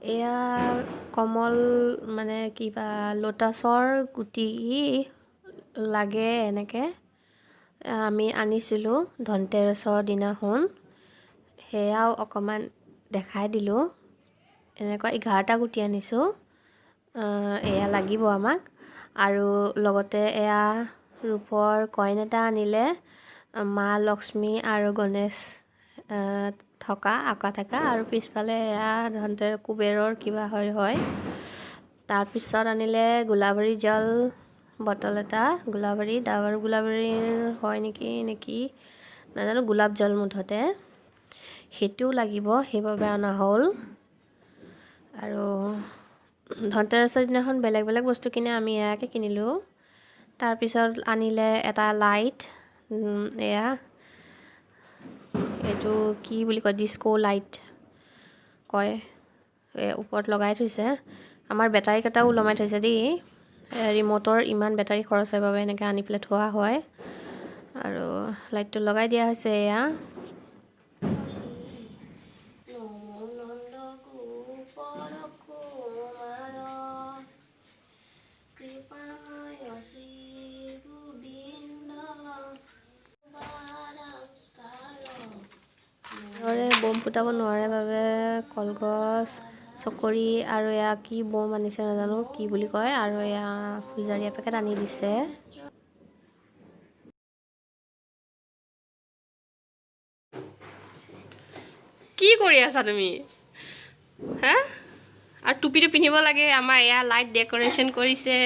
এয়া কমল মানে কিবা লোটাছৰ গুটি লাগে এনেকৈ আমি আনিছিলোঁ ধনতেৰছৰ দিনাখন। সেয়াও অকণমান দেখাই দিলোঁ। এনেকুৱা 11টা গুটি আনিছোঁ। এয়া লাগিব আমাক। আৰু লগতে এয়া ৰূপৰ কইন এটা আনিলে, মা লক্ষ্মী আৰু গণেশ আঁকা থকা, আৰু পিছফালে এয়া কুবেৰৰ কিবা হয়। তাৰপিছত আনিলে গোলাবাৰী জল বটল এটা, ডাবৰ গোলাবাৰীৰ হয় নেকি নাজানো, গোলাপ জল মুঠতে সেইটোও লাগিব, সেইবাবে অনা হ'ল। আৰু ধনতেৰছৰ দিনাখন বেলেগ বেলেগ বস্তু কিনে, আমি এয়াকে কিনিলোঁ। তাৰপিছত আনিলে এটা লাইট, এয়া এইটো কি বুলি কয়, ডিস্কো লাইট কয়, ওপৰত লগাই থৈছে। আমাৰ বেটাৰী কেইটাও ওলমাই থৈছে দেই। ৰিম'টৰ ইমান বেটাৰী খৰচ হয় বাবে এনেকৈ আনি পেলাই থোৱা হয়। আৰু লাইটটো লগাই দিয়া হৈছে। এয়া বম ফুটাব নোৱাৰে বাবে কলগছ, চকৰি আৰু এয়া কি বম আনিছে নাজানো কি বুলি কয়, আৰু এয়া ফুলজাৰি এপেকেট আনি দিছে। কি কৰি আছা তুমি? হা? আৰু টুপিটো পিন্ধিব লাগে। আমাৰ এয়া লাইট ডেক'ৰেশ্যন কৰিছে।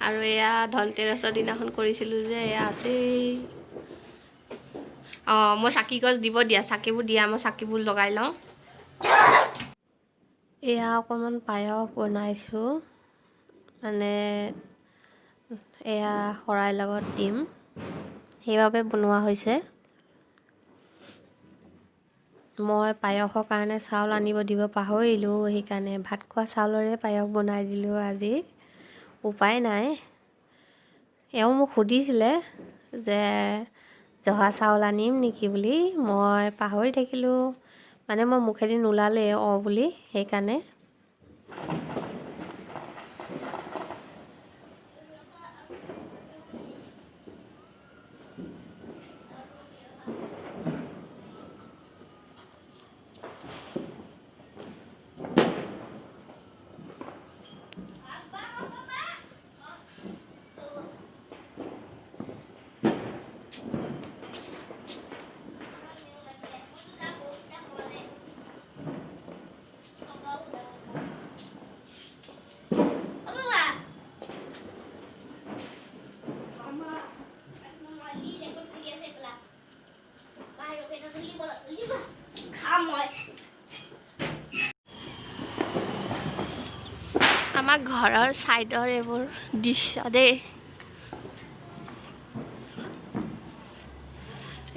আৰু এয়া ধনতেৰছৰ দিনাখন কৰিছিলোঁ যে, এয়া আছেই। মই চাকি গছ দিব দিয়া, চাকিবোৰ দিয়া, মই চাকিবোৰ লগাই লওঁ। এয়া অকণমান পায়স বনাইছোঁ, মানে এয়া শৰাইৰ লগত দিম, সেইবাবে বনোৱা হৈছে। মই পায়সৰ কাৰণে চাউল আনিব দিব পাহৰিলোঁ, সেইকাৰণে ভাত খোৱা চাউলৰে পায়স বনাই দিলোঁ আজি। উপায় নাই। এওঁ মোক সুধিছিলে যে জহা চাউল আনিম নেকি বুলি, মই পাহৰি থাকিলোঁ। মানে মই মুখেদি নোলালেই বুলি, সেইকাৰণে। আমাৰ ঘৰৰ ছাইডৰ এইবোৰ দৃশ্য দেই।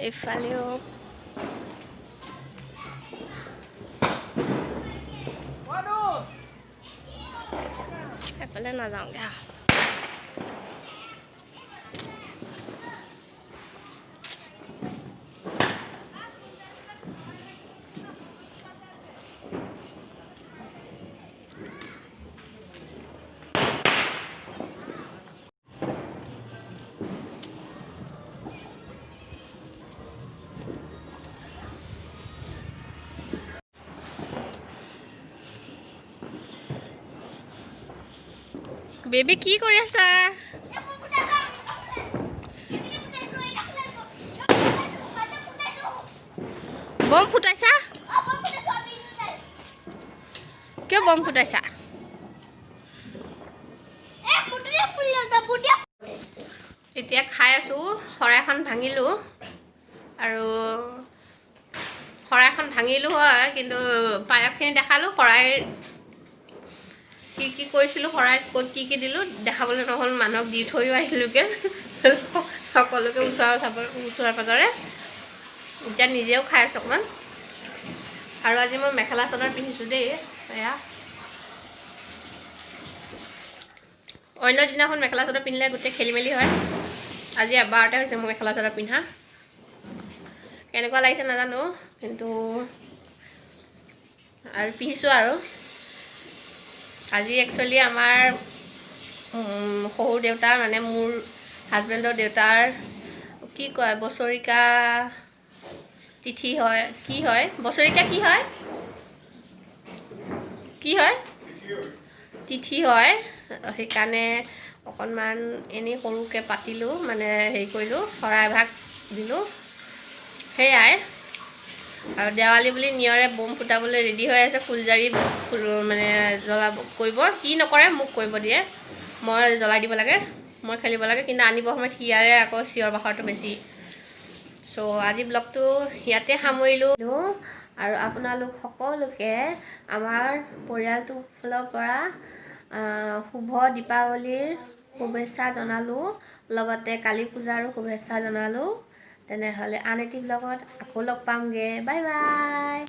এইফালেও এফালে নাযাওঁগৈ। বেবী কি কৰি আছা? বম ফুটাইছা? কিয় বম ফুটাইছা? এতিয়া খাই আছোঁ। শৰাইখন ভাঙিলোঁ, আৰু শৰাইখন ভাঙিলোঁ হয়, কিন্তু পায়সখিনি দেখালোঁ। শৰাই কি কৰিছিলোঁ, শৰাইত ক'ত কি দিলোঁ দেখাবলৈ নহ'ল। মানুহক দি থৈও আহিলোঁগৈ, সকলোকে ওচৰে পাঁজৰে। এতিয়া নিজেও খাই আছোঁ অকণমান। আৰু আজি মই মেখেলা চাদৰ পিন্ধিছোঁ দেই। এয়া অন্য দিনাখন মেখেলা চাদৰ পিন্ধিলে গোটেই খেলি মেলি হয়। আজি এবাৰতে হৈছে মোৰ মেখেলা চাদৰ পিন্ধা। কেনেকুৱা লাগিছে নাজানো, কিন্তু আৰু পিন্ধিছোঁ আৰু। আজি একচুৱেলি আমাৰ শহুৰ দেউতাৰ মানে মোৰ হাজবেণ্ডৰ দেউতাৰ কি কয় বছৰিকা তিথি হয়, কি হয় বছৰিকা কি হয় তিথি হয়। সেইকাৰণে অকণমান এনেই সৰুকৈ পাতিলোঁ, মানে হেৰি কৰিলোঁ, শৰাই এভাগ দিলোঁ, সেয়াই। আৰু দেৱালী বুলি নিয়ৰে বম ফুটাবলৈ ৰেডি হৈ আছে, ফুলজাৰি মানে জ্বলাব কৰিব, সি নকৰে মোক কৰিব দিয়ে, মই জ্বলাই দিব লাগে, মই খেলিব লাগে, কিন্তু আনিব সময়ত সিয়াৰে আকৌ চিঞৰ বাখৰটো বেছি। চ' আজি ব্লগটো ইয়াতে সামৰিলোঁ আৰু আপোনালোক সকলোকে আমাৰ পৰিয়ালটোৰ ফালৰ পৰা শুভ দীপাৱলীৰ শুভেচ্ছা জনালোঁ, লগতে কালী পূজাৰো শুভেচ্ছা জনালোঁ। তেনেহ'লে আন এটি ব্লগত আকৌ লগ পামগৈ, বাই বাই।